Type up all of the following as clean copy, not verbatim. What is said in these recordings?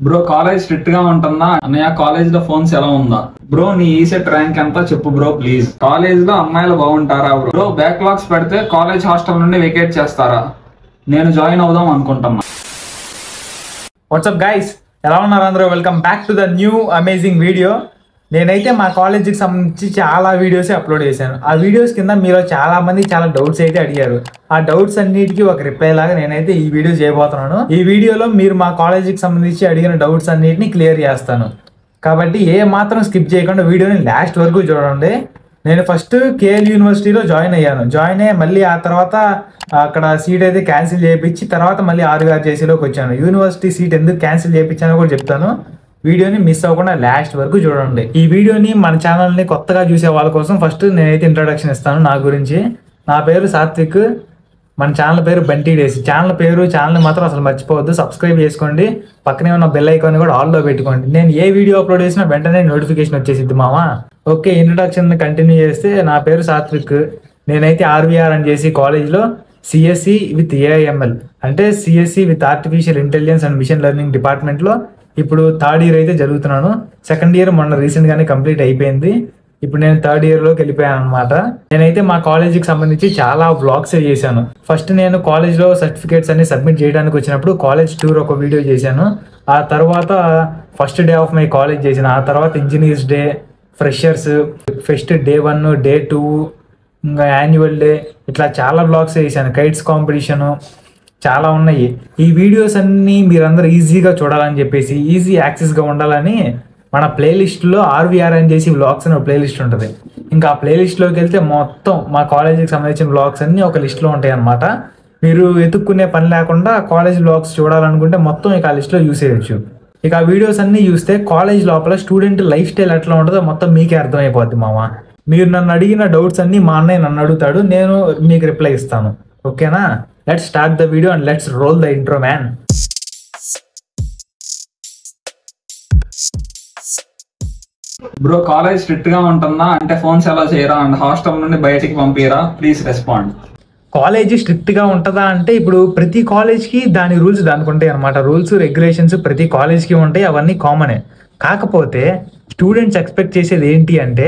Bro college strict గా ఉంటుందా అన్నయ్య? కాలేజ్ లో ఫోన్స్ ఎలా ఉందా? బ్రో నీ ఈసెట్ ర్యాంక్ ఎంత చెప్పు బ్రో ప్లీజ్. కాలేజ్ లో అమ్మాయిలు బాగుంటారా బ్రో? బ్యాక్లాగ్స్ పెడితే కాలేజ్ హాస్టల్ నుండి వెకేట్ చేస్తారా? నేను జాయిన్ అవుదాం అనుకుంటున్నా. వాట్సాప్ గైస్, ఎలా ఉన్నారు అందరూ? Welcome back to the new amazing video. నేనైతే మా కాలేజీకి సంబంధించి చాలా వీడియోస్ అప్లోడ్ చేశాను. ఆ వీడియోస్ కింద మీలో చాలా మంది చాలా డౌట్స్ అయితే అడిగారు. ఆ డౌట్స్ అన్నిటికీ ఒక రిప్లై లాగా నేనైతే ఈ వీడియో చేయబోతున్నాను. ఈ వీడియోలో మీరు మా కాలేజీకి సంబంధించి అడిగిన డౌట్స్ అన్నిటిని క్లియర్ చేస్తాను. కాబట్టి ఏ మాత్రం స్కిప్ చేయకుండా వీడియోని లాస్ట్ వరకు చూడండి. నేను ఫస్ట్ కేఎల్ యూనివర్సిటీలో జాయిన్ అయ్యాను. జాయిన్ అయ్యి మళ్ళీ ఆ తర్వాత అక్కడ సీట్ అయితే క్యాన్సిల్ చేయించి తర్వాత మళ్ళీ RVRJCలోకి వచ్చాను. యూనివర్సిటీ సీట్ ఎందుకు క్యాన్సిల్ చేయించానో కూడా చెప్తాను. వీడియోని మిస్ అవ్వకుండా లాస్ట్ వరకు చూడండి. ఈ వీడియోని మన ఛానల్ని కొత్తగా చూసే వాళ్ళ కోసం ఫస్ట్ నేనైతే ఇంట్రొడక్షన్ ఇస్తాను నా గురించి. నా పేరు సాత్విక్. మన ఛానల్ పేరు బంటీ డేస్. ఛానల్ని మాత్రం అసలు మర్చిపోవద్దు, సబ్స్క్రైబ్ చేసుకోండి. పక్కనే ఉన్న బెల్ ఐకాన్ కూడా ఆల్లో పెట్టుకోండి. నేను ఏ వీడియో అప్లోడ్ చేసినా వెంటనే నోటిఫికేషన్ వచ్చేసిద్ది మామా. ఓకే, ఇంట్రొడక్షన్ కంటిన్యూ చేస్తే నా పేరు సాత్విక్. నేనైతే RVRJC కాలేజ్లో CSE విత్ AIML అంటే CSE with artificial intelligence and machine learning డిపార్ట్మెంట్లో ఇప్పుడు థర్డ్ ఇయర్ అయితే జరుగుతున్నాను. సెకండ్ ఇయర్ మొన్న రీసెంట్గానే కంప్లీట్ అయిపోయింది. ఇప్పుడు నేను థర్డ్ ఇయర్లోకి వెళ్ళిపోయాను అనమాట. నేనైతే మా కాలేజీకి సంబంధించి చాలా వ్లాగ్స్ చేశాను. ఫస్ట్ నేను కాలేజ్లో సర్టిఫికేట్స్ అన్ని సబ్మిట్ చేయడానికి వచ్చినప్పుడు కాలేజ్ టూర్ ఒక వీడియో చేశాను. ఆ తర్వాత first day of my college చేశాను. ఆ తర్వాత engineers day, freshers, fest day 1, day 2, ఇంకా యాన్యువల్ డే, ఇట్లా చాలా వ్లాగ్స్ చేశాను. కైట్స్ కాంపిటీషను చాలా ఉన్నాయి. ఈ వీడియోస్ అన్నీ మీరందరూ ఈజీగా చూడాలని చెప్పేసి, ఈజీ యాక్సెస్గా ఉండాలని మన ప్లేలిస్ట్లో RVRJC వ్లాగ్స్ అని ఒక ప్లేలిస్ట్ ఉంటుంది. ఇంకా ఆ ప్లేలిస్ట్లోకి వెళ్తే మొత్తం మా కాలేజీకి సంబంధించిన వ్లాగ్స్ అన్నీ ఒక లిస్ట్లో ఉంటాయి అన్నమాట. మీరు వెతుక్కునే పని లేకుండా కాలేజ్ వ్లాగ్స్ చూడాలనుకుంటే మొత్తం ఇక ఆ లిస్ట్లో యూస్ చేయొచ్చు. ఇక ఆ వీడియోస్ అన్నీ చూస్తే కాలేజ్ లోపల స్టూడెంట్ లైఫ్ స్టైల్ ఎట్లా ఉంటుందో మొత్తం మీకే అర్థమైపోద్ది మామ. మీరు నన్ను అడిగిన డౌట్స్ అన్నీ మా అన్నయ్య నన్ను అడుగుతాడు, నేను మీకు రిప్లై ఇస్తాను. ఓకేనా? Let's start the video and let's roll the intro man. Bro college strict గా ఉంటుందా అంటే ఫోన్స్ ఎలా చేయరా అండ్ హాస్టల్ నుండి బయటికి పంపిరా? Please respond. కాలేజీ స్ట్రిక్ట్గా ఉంటుందా అంటే ఇప్పుడు ప్రతి కాలేజ్కి దాని రూల్స్ దానికి ఉంటాయి అనమాట. రూల్స్ రెగ్యులేషన్స్ ప్రతి కాలేజ్కి ఉంటాయి, అవన్నీ కామనే. కాకపోతే స్టూడెంట్స్ ఎక్స్పెక్ట్ చేసేది ఏంటి అంటే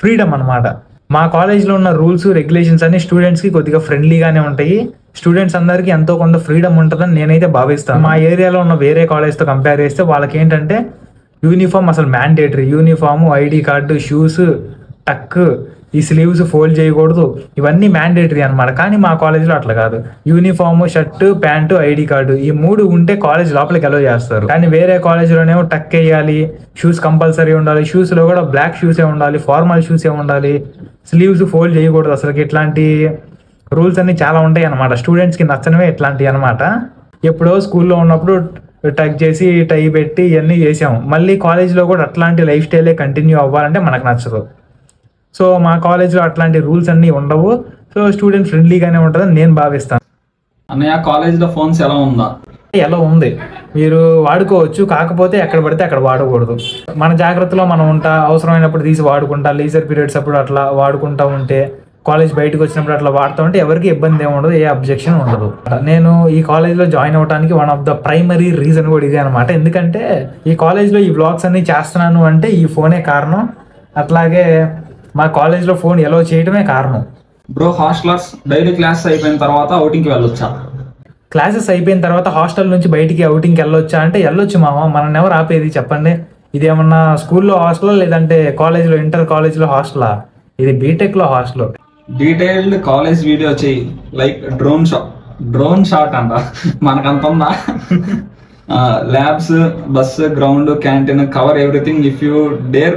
ఫ్రీడమ్ అనమాట. మా కాలేజ్లో ఉన్న రూల్స్ రెగ్యులేషన్స్ అన్ని స్టూడెంట్స్కి కొద్దిగా ఫ్రెండ్లీగానే ఉంటాయి. స్టూడెంట్స్ అందరికీ ఎంతో కొంత ఫ్రీడమ్ ఉంటుందని నేనైతే భావిస్తాను. మా ఏరియాలో ఉన్న వేరే కాలేజ్తో కంపేర్ చేస్తే వాళ్ళకి ఏంటంటే యూనిఫామ్ అసలు mandatory. Uniform, ID card, shoes, టక్, ఈ స్లీవ్స్ ఫోల్డ్ చేయకూడదు, ఇవన్నీ మ్యాండేటరీ అనమాట. కానీ మా కాలేజ్లో అట్లా కాదు. Uniform, shirt, pant, ID card ఈ 3 ఉంటే కాలేజ్ లోపలికి అలో చేస్తారు. కానీ వేరే కాలేజ్లోనేమో టక్ వేయాలి, షూస్ కంపల్సరీ ఉండాలి, షూస్లో కూడా బ్లాక్ షూసే ఉండాలి, ఫార్మల్ షూసే ఉండాలి, స్లీవ్స్ ఫోల్డ్ చేయకూడదు. అసలుకి ఇట్లాంటి రూల్స్ అన్ని చాలా ఉంటాయి అనమాట. స్టూడెంట్స్కి నచ్చనివే ఇట్లాంటివి అనమాట. ఎప్పుడో స్కూల్లో ఉన్నప్పుడు టక్ చేసి టై పెట్టి ఇవన్నీ చేసాము. మళ్ళీ కాలేజ్లో కూడా అట్లాంటి లైఫ్ స్టైలే కంటిన్యూ అవ్వాలంటే మనకు నచ్చదు. సో మా కాలేజ్లో అట్లాంటి రూల్స్ అన్నీ ఉండవు. సో స్టూడెంట్ ఫ్రెండ్లీగానే ఉంటుందని నేను భావిస్తాను. అన్నయ్య కాలేజ్లో ఫోన్స్ ఎలా ఉందా? ఎలా ఉంది, మీరు వాడుకోవచ్చు. కాకపోతే ఎక్కడ పడితే అక్కడ వాడకూడదు. మన జాగ్రత్తలో మనం ఉంటా, అవసరమైనప్పుడు తీసి వాడుకుంటా, లీజర్ పీరియడ్స్ అప్పుడు అట్లా వాడుకుంటా ఉంటే, కాలేజ్ బయటకు వచ్చినప్పుడు అట్లా వాడుతూ ఉంటే ఎవరికి ఇబ్బంది ఏమి ఉండదు, ఏ అబ్జెక్షన్ ఉండదు. నేను ఈ కాలేజ్లో జాయిన్ అవ్వడానికి one of the primary reason కూడా ఇదే అనమాట. ఎందుకంటే ఈ కాలేజ్లో ఈ వ్లాగ్స్ అన్ని చేస్తున్నాను అంటే ఈ ఫోనే కారణం. అట్లాగే మా కాలేజ్లో ఫోన్ ఎలో చేయడమే కారణం. బ్రో హాస్టలర్స్ డైలీ క్లాస్ అయిపోయిన తర్వాత అవుటింగ్కి వెళ్ళొచ్చా? క్లాసెస్ అయిపోయిన తర్వాత హాస్టల్ నుంచి బయటికి అవుటింగ్కి వెళ్ళొచ్చా అంటే వెళ్ళొచ్చు మామ. మనల్ని ఎవరు ఆపేది చెప్పండి? ఇదేమన్నా స్కూల్లో హాస్టలా లేదంటే కాలేజ్లో ఇంటర్ కాలేజ్లో హాస్టలా? ఇది బీటెక్లో హాస్టల్. డీటెయిల్డ్ కాలేజ్ వీడియో చేయి, లైక్ డ్రోన్ షాట్ అంట. మనకంత ఉందా? Labs, bus, ground, canteen, cover everything. If you dare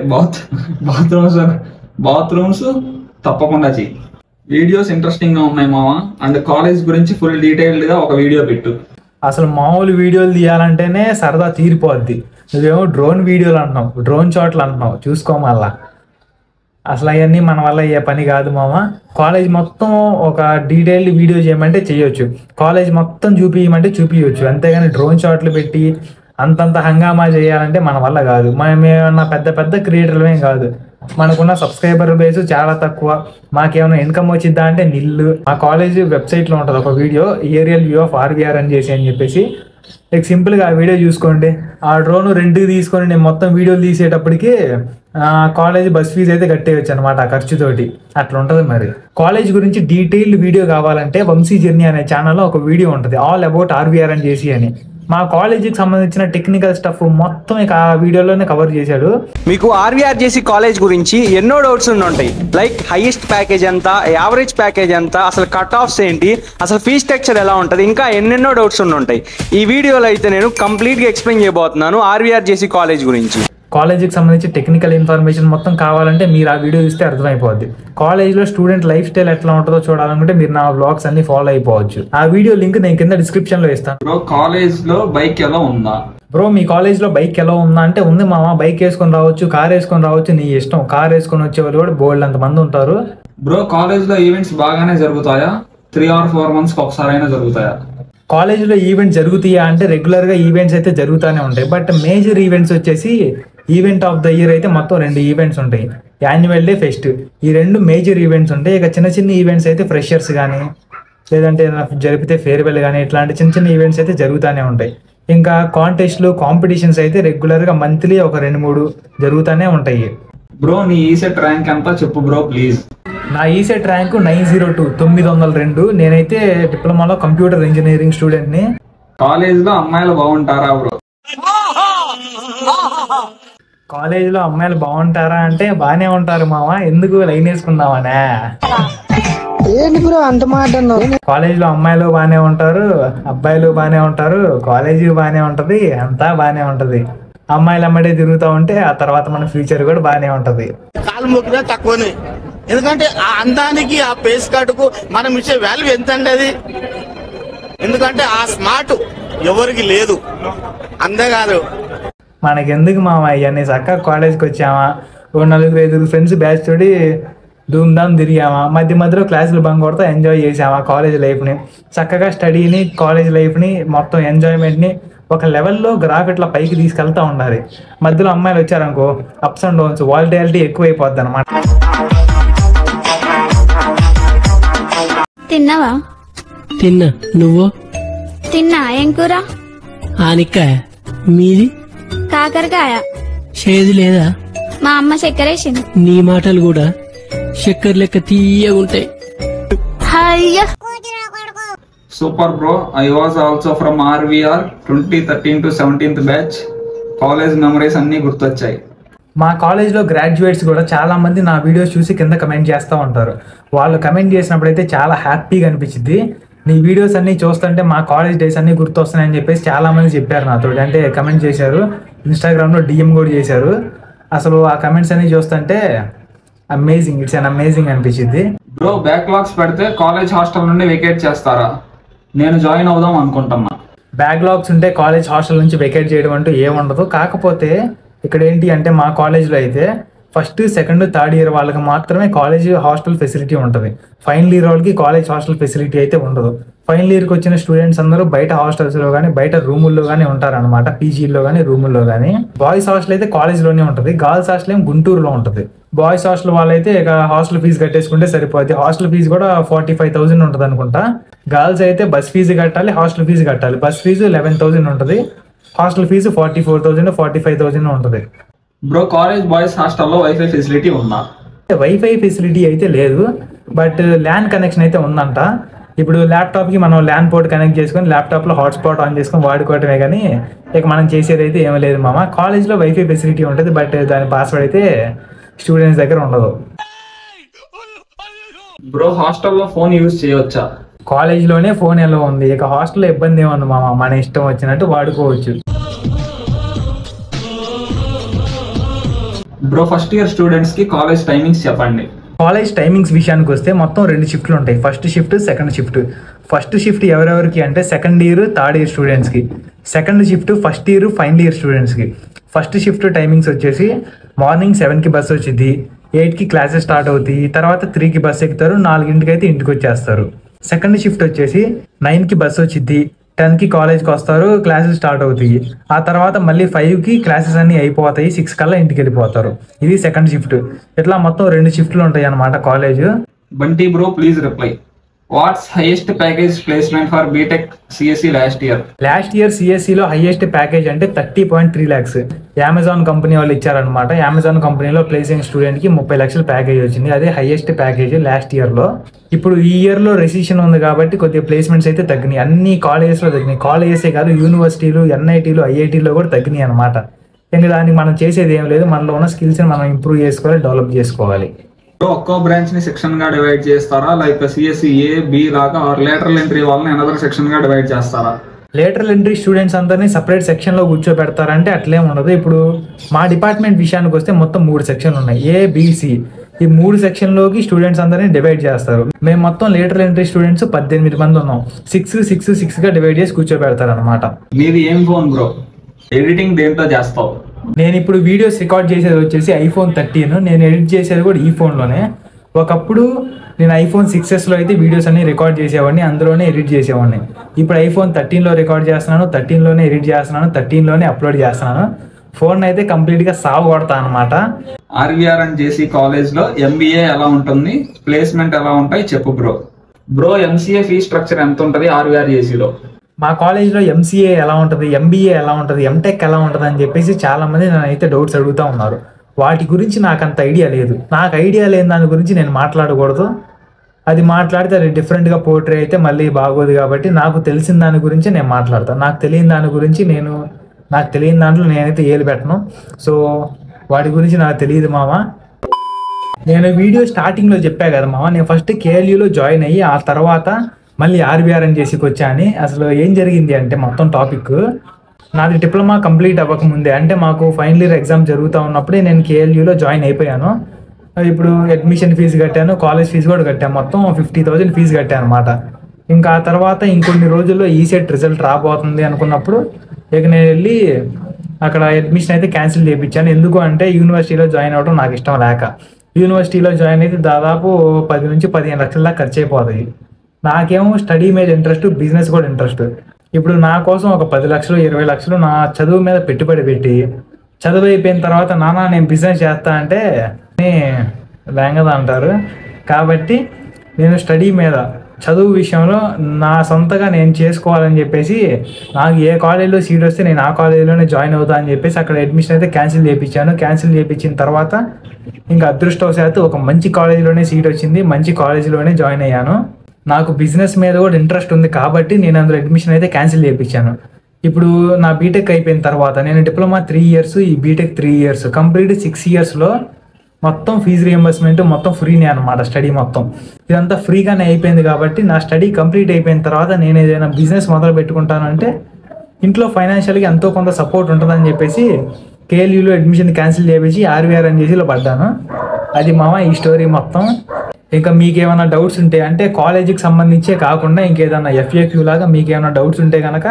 bathrooms తప్పకుండా చెయ్యి. వీడియోస్ ఇంట్రెస్టింగ్ గా ఉన్నాయి మామ. అండ్ కాలేజ్ గురించి ఫుల్ డీటెయిల్డ్ గా ఒక వీడియో పెట్టు. అసలు మామూలు వీడియోలు తీయాలంటేనే సరదా తీరిపోద్ది. నువ్వేమో డ్రోన్ వీడియోలు అంటున్నావు, డ్రోన్ షాట్లు అంటున్నావు. చూసుకోమల్లా అసలు అవన్నీ మన వల్ల అయ్యే పని కాదు మామ. కాలేజ్ మొత్తం ఒక డీటెయిల్డ్ వీడియో చేయమంటే చేయొచ్చు, కాలేజ్ మొత్తం చూపించమంటే చూపించవచ్చు. అంతేగాని డ్రోన్ షాట్లు పెట్టి అంతంత హంగామా చేయాలంటే మన వల్ల కాదు. మనం ఏమన్నా పెద్ద పెద్ద క్రియేటర్లమేం కాదు. మనకున్న సబ్స్క్రైబర్ బేస్ చాలా తక్కువ. మాకేమైనా ఇన్కమ్ వచ్చిద్దా అంటే నిల్లు. మా కాలేజ్ వెబ్సైట్లో ఉంటుంది ఒక video, aerial view of RVRJC అని చెప్పేసి. సింపుల్గా ఆ వీడియో చూసుకోండి. ఆ డ్రోన్ రెంట్కి తీసుకొని నేను మొత్తం వీడియోలు తీసేటప్పటికి కాలేజ్ బస్ ఫీజు అయితే కట్టేయచ్చు అనమాట ఆ ఖర్చుతోటి. అట్లా ఉంటుంది మరి. కాలేజ్ గురించి డీటెయిల్డ్ వీడియో కావాలంటే వంశీ జర్నీ అనే ఛానల్లో ఒక వీడియో ఉంటుంది, ఆల్ అబౌట్ ఆర్వీఆర్ అని చేసి అని. మా కాలేజీకి సంబంధించిన టెక్నికల్ స్టఫ్ మొత్తం ఇక ఆ వీడియోలోనే కవర్ చేశాడు. మీకు ఆర్వీఆర్జేసీ కాలేజ్ గురించి ఎన్నో డౌట్స్ ఉంటాయి. లైక్ హైయెస్ట్ ప్యాకేజ్ ఎంత, యావరేజ్ ప్యాకేజ్ ఎంత, అసలు కట్ ఆఫ్స్ ఏంటి, అసలు ఫీ స్ట్రక్చర్ ఎలా ఉంటుంది, ఇంకా ఎన్నెన్నో డౌట్స్ ఉంటాయి. ఈ వీడియోలో అయితే నేను కంప్లీట్గా ఎక్స్ప్లెయిన్ చేయబోతున్నాను ఆర్వీఆర్జేసీ కాలేజ్ గురించి. కాలేజీకి సంబంధించి టెక్నికల్ ఇన్ఫర్మేషన్ మొత్తం కావాలంటే మీరు ఆ వీడియో చూస్తే అర్థమైపోద్ది. కాలేజ్లో స్టూడెంట్ లైఫ్ స్టైల్ ఎట్లా ఉంటుందో చూడాలనుకుంటే మీరు నా వ్లాగ్స్ అన్ని ఫాలో అయిపోవచ్చు. ఆ వీడియో లింక్ నేను కింద డిస్క్రిప్షన్ లో ఇస్తాను. బ్రో కాలేజ్ లో బైక్ ఎలా ఉందా? బ్రో మీ కాలేజ్లో బైక్ ఎలా ఉందా అంటే ఉంది మామ. బైక్ వేసుకొని రావచ్చు, కార్ వేసుకొని రావచ్చు, నీ ఇష్టం. కార్ వేసుకొని వచ్చే వాళ్ళు కూడా బోల్డ్ అంత మంది ఉంటారు. బ్రో కాలేజ్ లో ఈవెంట్స్ బాగానే జరుగుతాయా? 3 or 4 months ఒకసారి అయినా జరుగుతాయా? కాలేజ్లో ఈవెంట్స్ జరుగుతాయా అంటే రెగ్యులర్గా ఈవెంట్స్ అయితే జరుగుతూనే ఉంటాయి. బట్ మేజర్ ఈవెంట్స్ వచ్చేసి ఈవెంట్ ఆఫ్ ద ఇయర్ అయితే మొత్తం 2 ఈవెంట్స్ ఉంటాయి, యాన్యువల్ డే, ఫెస్ట్. ఈ 2 మేజర్ ఈవెంట్స్ ఉంటాయి. ఇక చిన్న చిన్న ఈవెంట్స్ అయితే ఫ్రెషర్స్ కానీ లేదంటే జరిపితే ఫేర్వెల్ కానీ ఇట్లాంటి చిన్న చిన్న ఈవెంట్స్ అయితే జరుగుతూనే ఉంటాయి. ఇంకా కాంటెస్ట్లు, కాంపిటీషన్స్ అయితే రెగ్యులర్గా మంత్లీ ఒక 2-3 జరుగుతూనే ఉంటాయి. బ్రో నీ ఈసెట్ ర్యాంక్ ఎంత చెప్పు బ్రో ప్లీజ్. నా ఈసెట్ ర్యాంకు 902, 902. నేనైతే డిప్లొమాలో కంప్యూటర్ ఇంజనీరింగ్ స్టూడెంట్ని. కాలేజ్ లో అమ్మాయిలు బాగుంటారా బ్రో? కాలేజీలో అమ్మాయిలు బాగుంటారా అంటే బాగానే ఉంటారు మామ. ఎందుకు లైన్ వేసుకుందామనే? కాలేజీలో అమ్మాయిలు బాగానే ఉంటారు, అబ్బాయిలు బాగానే ఉంటారు, కాలేజీ బాగానే ఉంటది, అంతా బాగానే ఉంటది. అమ్మాయిలు అమ్మడే తిరుగుతూ ఉంటే ఆ తర్వాత మన ఫ్యూచర్ కూడా బాగానే ఉంటది. కాలు మొక్కినా తక్కువనే, ఎందుకంటే ఆ అందానికి ఆ పేస్ కార్డుకు మనం ఇచ్చే వాల్యూ ఎంత అండి అది. ఎందుకంటే ఆ స్మార్ట్ ఎవరికి లేదు, అంతేకాదు. మనకెందుకు మామ ఇవన్నీ? చక్కగా కాలేజ్కి వచ్చామా, 4-5 ఫ్రెండ్స్ బ్యాచ్ తోటి ధూమ్ ధామ్ తిరిగామా, మధ్య మధ్యలో క్లాసులు బంక్ కొడతా ఎంజాయ్ చేసామా కాలేజ్ లైఫ్ని. చక్కగా స్టడీని, కాలేజ్ లైఫ్ని, మొత్తం ఎంజాయ్మెంట్ని ఒక లెవెల్లో గ్రాఫ్ ఇట్లా పైకి తీసుకెళ్తా ఉండాలి. మధ్యలో అమ్మాయిలు వచ్చారనుకో అప్స్ అండ్ డౌన్స్, వాలిటాలిటీ ఎక్కువైపోద్ది అనమాట. తిన్నావా? తిన్నా. నువ్వు? తిన్నా. ఏం కూర? ఆనిక్కాయ. మీది? కాకరకాయ. చేదు లేదా? మా అమ్మ చక్కెరేసింది. నీ మాటలు కూడా చక్కెర లెక్క తీయగుంటాయి. అయ్యా super bro. I was also from RVR 2013 to 17th batch. College memories అన్ని గుర్తొచ్చాయి. మా కాలేజ్లో గ్రాడ్యుయేట్స్ కూడా చాలా మంది నా వీడియోస్ చూసి కింద కమెంట్ చేస్తూ ఉంటారు. వాళ్ళు కమెంట్ చేసినప్పుడు అయితే చాలా హ్యాపీగా అనిపించింది. నీ వీడియోస్ అన్ని చూస్తుంటే మా కాలేజ్ డేస్ అన్ని గుర్తొస్తున్నాయని చెప్పేసి చాలా మంది చెప్పారు నాతో. అంటే కమెంట్ చేశారు, ఇన్స్టాగ్రామ్లో డిఎం కూడా చేశారు. అసలు ఆ కమెంట్స్ అన్ని చూస్తుంటే అమేజింగ్, ఇట్స్ అన్ అమేజింగ్ అనిపించింది. బ్రో బ్యాక్లాగ్స్ పెడితే కాలేజ్ హాస్టల్ నుండి వెకేట్ చేస్తారా? నేను జాయిన్ అవుదాం అనుకుంటున్నా. బ్యాక్లాగ్స్ ఉంటే కాలేజ్ హాస్టల్ నుంచి వెకేట్ చేయడం అంటూ ఏముండదు. కాకపోతే ఇక్కడ ఏంటి అంటే మా కాలేజ్లో అయితే ఫస్ట్, సెకండ్, థర్డ్ ఇయర్ వాళ్ళకి మాత్రమే కాలేజ్ హాస్టల్ ఫెసిలిటీ ఉంటుంది. ఫైనల్ ఇయర్ వాళ్ళకి కాలేజ్ హాస్టల్ ఫెసిలిటీ అయితే ఉండదు. ఫైనల్ ఇయర్కి వచ్చిన స్టూడెంట్స్ అందరూ బయట హాస్టల్స్లో కానీ బయట రూముల్లో కానీ ఉంటారనమాట, పీజీల్లో కానీ రూముల్లో కానీ. బాయ్స్ హాస్టల్ అయితే కాలేజ్లోనే ఉంటుంది, గర్ల్స్ హాస్టల్ ఏం గుంటూరులో ఉంటుంది. బాయ్స్ హాస్టల్ వాళ్ళైతే ఇక హాస్టల్ ఫీజు కట్టేసుకుంటే సరిపోద్ది. హాస్టల్ ఫీజు కూడా 45,000 ఉంటుంది అనుకుంటా. గర్ల్స్ అయితే బస్ ఫీజు కట్టాలి, హాస్టల్ ఫీజు కట్టాలి. బస్ ఫీజు 11,000 ఉంటుంది, హాస్టల్ ఫీజు 44,000, 45,000 ఉంటుంది. బ్రో కాలేజ్ బాయ్స్ హాస్టల్లో వైఫై ఫెసిలిటీ ఉందా? వైఫై ఫెసిలిటీ అయితే లేదు, బట్ ల్యాన్ కనెక్షన్ అయితే ఉందంట. ఇప్పుడు ల్యాప్టాప్కి మనం ల్యాన్ పోర్ట్ కనెక్ట్ చేసుకొని ల్యాప్టాప్లో హాట్స్పాట్ ఆన్ చేసుకొని వాడుకోవటమే కానీ ఇక మనం చేసేది అయితే ఏమీ లేదు మామ. కాలేజ్లో వైఫై ఫెసిలిటీ ఉంటుంది, బట్ దాని పాస్వర్డ్ అయితే స్టూడెంట్స్ దగ్గర ఉండదు. బ్రో హాస్టల్లో ఫోన్ యూజ్ చేయవచ్చా? కాలేజ్లోనే ఫోన్ ఎలా ఉంది, ఇక హాస్టల్లో ఇబ్బంది ఏముంది మామ, మన ఇష్టం వచ్చినట్టు వాడుకోవచ్చు. బ్రో ఫస్ట్ ఇయర్ స్టూడెంట్స్ కి కాలేజ్ టైమింగ్స్ చెప్పండి. కాలేజ్ టైమింగ్స్ విషయానికి వస్తే మొత్తం 2 షిఫ్ట్లు ఉంటాయి, first shift, second shift. First shift ఎవరెవరికి అంటే సెకండ్ ఇయర్, థర్డ్ ఇయర్ స్టూడెంట్స్కి. Second shift first year, final year స్టూడెంట్స్కి. ఫస్ట్ షిఫ్ట్ టైమింగ్స్ వచ్చేసి మార్నింగ్ 7కి బస్సు వచ్చింది, 8కి క్లాసెస్ స్టార్ట్ అవుతాయి, తర్వాత 3కి బస్సు ఎక్కుతారు, 4కి అయితే ఇంటికి వచ్చేస్తారు. సెకండ్ షిఫ్ట్ వచ్చేసి 9కి బస్సు వచ్చింది, 10కి కాలేజ్కి వస్తారు, క్లాసెస్ స్టార్ట్ అవుతాయి. ఆ తర్వాత మళ్ళీ 5కి క్లాసెస్ అన్నీ అయిపోతాయి, 6 కల్లా ఇంటికి వెళ్ళిపోతారు. ఇది సెకండ్ షిఫ్ట్. ఇట్లా మొత్తం 2 షిఫ్ట్లు ఉంటాయి అన్నమాట college. Bunty bro please reply. What's highest package placement for BTech CSC last year? Last year సిఎస్సిలో హైయెస్ట్ ప్యాకేజ్ అంటే 30.3 lakhs అమెజాన్ కంపెనీ వాళ్ళు ఇచ్చారనమాట. అమెజాన్ కంపెనీలో ప్లేసింగ్ స్టూడెంట్కి 30 లక్షల ప్యాకేజ్ వచ్చింది. అదే హైయెస్ట్ ప్యాకేజ్ లాస్ట్ ఇయర్లో. ఇప్పుడు ఈ ఇయర్లో రెసిషన్ ఉంది కాబట్టి కొద్దిగా ప్లేస్మెంట్స్ అయితే తగ్గినాయి. అన్ని కాలేజెస్లో తగ్గినాయి. కాలేజెసే కాదు, యూనివర్సిటీలు, ఎన్ఐటీలు, ఐఐటీలో కూడా తగ్గినాయి అనమాట. ఇంకా దానికి మనం చేసేది ఏం లేదు, మనలో ఉన్న స్కిల్స్ని మనం ఇంప్రూవ్ చేసుకోవాలి, డెవలప్ చేసుకోవాలి. ఒక్కో బ్రాంచ్ ని సెక్షన్ గా డివైడ్ చేస్తారా? లైక్ సిఎస్సి ఏ, బి లాగా, ఆర్ లేటరల్ ఎంట్రీ వాళ్ళని అనదర్ సెక్షన్ గా డివైడ్ చేస్తారా? లేటరల్ ఎంట్రీ స్టూడెంట్స్ అందరినీ సపరేట్ సెక్షన్లో కూర్చోబెడతారంటే అట్లేం ఉండదు. ఇప్పుడు మా డిపార్ట్మెంట్ విషయానికి వస్తే మొత్తం 3 సెక్షన్లు ఉన్నాయి, ఏ, బి, సి. ఈ 3 సెక్షన్లోకి స్టూడెంట్స్ అందరినీ డివైడ్ చేస్తారు. మేము మొత్తం లేటరల్ ఎంట్రీ స్టూడెంట్స్ 18 మంది ఉన్నాం. 6 గా డివైడ్ చేసి కూర్చోబెడతారు అనమాట. నీది ఏం ఫోన్ బ్రో? ఎడిటింగ్ దేంతో చేస్తావు? నేను ఇప్పుడు వీడియోస్ రికార్డ్ చేసేది వచ్చేసి iPhone 13. నేను ఎడిట్ చేసేది కూడా ఈ ఫోన్లోనే. ఒకప్పుడు నేను iPhone 6s అయితే వీడియోస్ అన్ని రికార్డ్ చేసేవాడిని, అందులోనే ఎడిట్ చేసేవాడిని. ఇప్పుడు iPhone 13లో రికార్డ్ చేస్తున్నాను, 13లోనే ఎడిట్ చేస్తున్నాను, 13లోనే అప్లోడ్ చేస్తున్నాను. ఫోన్ అయితే కంప్లీట్గా సాగు కొడతా అనమాట. ఆర్వీఆర్ అండ్ జేసీ కాలేజ్ లో ఎంబీఏ ఎలా ఉంటుంది, ప్లేస్మెంట్ ఎలా ఉంటాయి చెప్పు bro. Bro MCA fee structure ఎంత ఉంటుంది ఆర్వీఆర్ జేసీలో? మా కాలేజ్లో ఎంసీఏ ఎలా ఉంటుంది, ఎంబీఏ ఎలా ఉంటుంది, ఎంటెక్ ఎలా ఉంటుంది అని చెప్పేసి చాలామంది నన్ను అయితే డౌట్స్ అడుగుతూ ఉన్నారు. వాటి గురించి నాకు అంత ఐడియా లేదు. నాకు ఐడియా లేని దాని గురించి నేను మాట్లాడకూడదు. అది మాట్లాడితే అది డిఫరెంట్గా పోర్ట్రే అయితే మళ్ళీ బాగోదు. కాబట్టి నాకు తెలిసిన దాని గురించి నేను మాట్లాడతాను. నాకు తెలియని దాని గురించి నాకు తెలియని దాంట్లో నేనైతే ఏలు పెట్టను. సో వాటి గురించి నాకు తెలియదు మామ. నేను వీడియో స్టార్టింగ్లో చెప్పా కదా మామ, నేను ఫస్ట్ కేఎల్యూలో జాయిన్ అయ్యి ఆ తర్వాత మళ్ళీ ఆర్వీఆర్ అని చేసికి వచ్చాను. అసలు ఏం జరిగింది అంటే మొత్తం టాపిక్, నాది డిప్లొమా కంప్లీట్ అవ్వకముందే, అంటే మాకు ఫైనల్ ఇయర్ ఎగ్జామ్ జరుగుతూ ఉన్నప్పుడే నేను కేఎల్యూలో జాయిన్ అయిపోయాను. ఇప్పుడు అడ్మిషన్ ఫీజు కట్టాను, కాలేజ్ ఫీజు కూడా కట్టాను, మొత్తం 50,000 ఫీజు కట్టాను అనమాట. ఇంకా ఆ తర్వాత ఇంకొన్ని రోజుల్లో ఈసెట్ రిజల్ట్ రాబోతుంది అనుకున్నప్పుడు ఇక నేను వెళ్ళి అక్కడ అడ్మిషన్ అయితే క్యాన్సిల్ చేయించాను. ఎందుకు అంటే యూనివర్సిటీలో జాయిన్ అవ్వడం నాకు ఇష్టం లేక. యూనివర్సిటీలో జాయిన్ అయితే దాదాపు 10 నుంచి 15 లక్షల దాకా ఖర్చు అయిపోతాయి. నాకేమో స్టడీ మీద ఇంట్రెస్ట్, బిజినెస్ కూడా ఇంట్రెస్ట్. ఇప్పుడు నా కోసం ఒక 10 లక్షలు 20 లక్షలు నా చదువు మీద పెట్టుబడి పెట్టి చదువు అయిపోయిన తర్వాత నాన్న నేను బిజినెస్ చేస్తా అంటే వేంగదా అంటారు. కాబట్టి నేను స్టడీ మీద, చదువు విషయంలో నా సొంతగా నేను చేసుకోవాలని చెప్పేసి నాకు ఏ కాలేజీలో సీట్ వస్తే నేను ఆ కాలేజీలోనే జాయిన్ అవుతా అని చెప్పేసి అక్కడ అడ్మిషన్ అయితే క్యాన్సిల్ చేయించాను. క్యాన్సిల్ చేయించిన తర్వాత ఇంకా అదృష్టవశాత్తు ఒక మంచి కాలేజీలోనే సీట్ వచ్చింది, మంచి కాలేజీలోనే జాయిన్ అయ్యాను. నాకు బిజినెస్ మీద కూడా ఇంట్రెస్ట్ ఉంది కాబట్టి నేను అందులో అడ్మిషన్ అయితే క్యాన్సిల్ చేయించాను. ఇప్పుడు నా బీటెక్ అయిపోయిన తర్వాత నేను డిప్లొమా 3 years, ఈ బీటెక్ 3 years, కంప్లీట్ 6 yearsలో మొత్తం ఫీజు రియంబర్స్మెంట్ మొత్తం ఫ్రీనే అనమాట. స్టడీ మొత్తం ఇదంతా ఫ్రీగానే అయిపోయింది. కాబట్టి నా స్టడీ కంప్లీట్ అయిపోయిన తర్వాత నేను ఏదైనా బిజినెస్ మొదలు పెట్టుకుంటానంటే ఇంట్లో ఫైనాన్షియల్గా ఎంతో కొంత సపోర్ట్ ఉంటుందని చెప్పేసి కేఎల్యూలో అడ్మిషన్ క్యాన్సిల్ చేయించి ఆర్వీఆర్ అని చేసిలో పడ్డాను. అది మామ ఈ స్టోరీ మొత్తం. ఇంకా మీకు ఏమైనా డౌట్స్ ఉంటే, అంటే కాలేజీకి సంబంధించే కాకుండా ఇంకేదన్నా FAQ లాగా మీకు ఏమైనా డౌట్స్ ఉంటే కనుక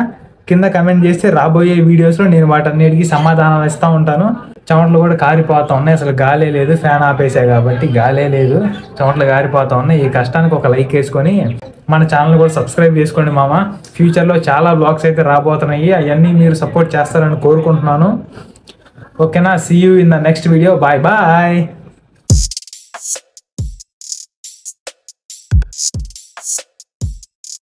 కింద కమెంట్ చేస్తే రాబోయే వీడియోస్లో నేను వాటన్నిటికీ సమాధానాలు ఇస్తూ ఉంటాను. చెమటలు కూడా కారిపోతూ ఉన్నాయి, అసలు గాలే లేదు, ఫ్యాన్ ఆపేసా కాబట్టి గాలే లేదు, చెమటలు కారిపోతూ ఉన్నాయి. ఈ కష్టానికి ఒక లైక్ వేసుకొని మన ఛానల్ కూడా సబ్స్క్రైబ్ చేసుకోండి మామ. ఫ్యూచర్లో చాలా బ్లాగ్స్ అయితే రాబోతున్నాయి, అవన్నీ మీరు సపోర్ట్ చేస్తారని కోరుకుంటున్నాను. ఓకేనా, see you in the next video. Bye bye.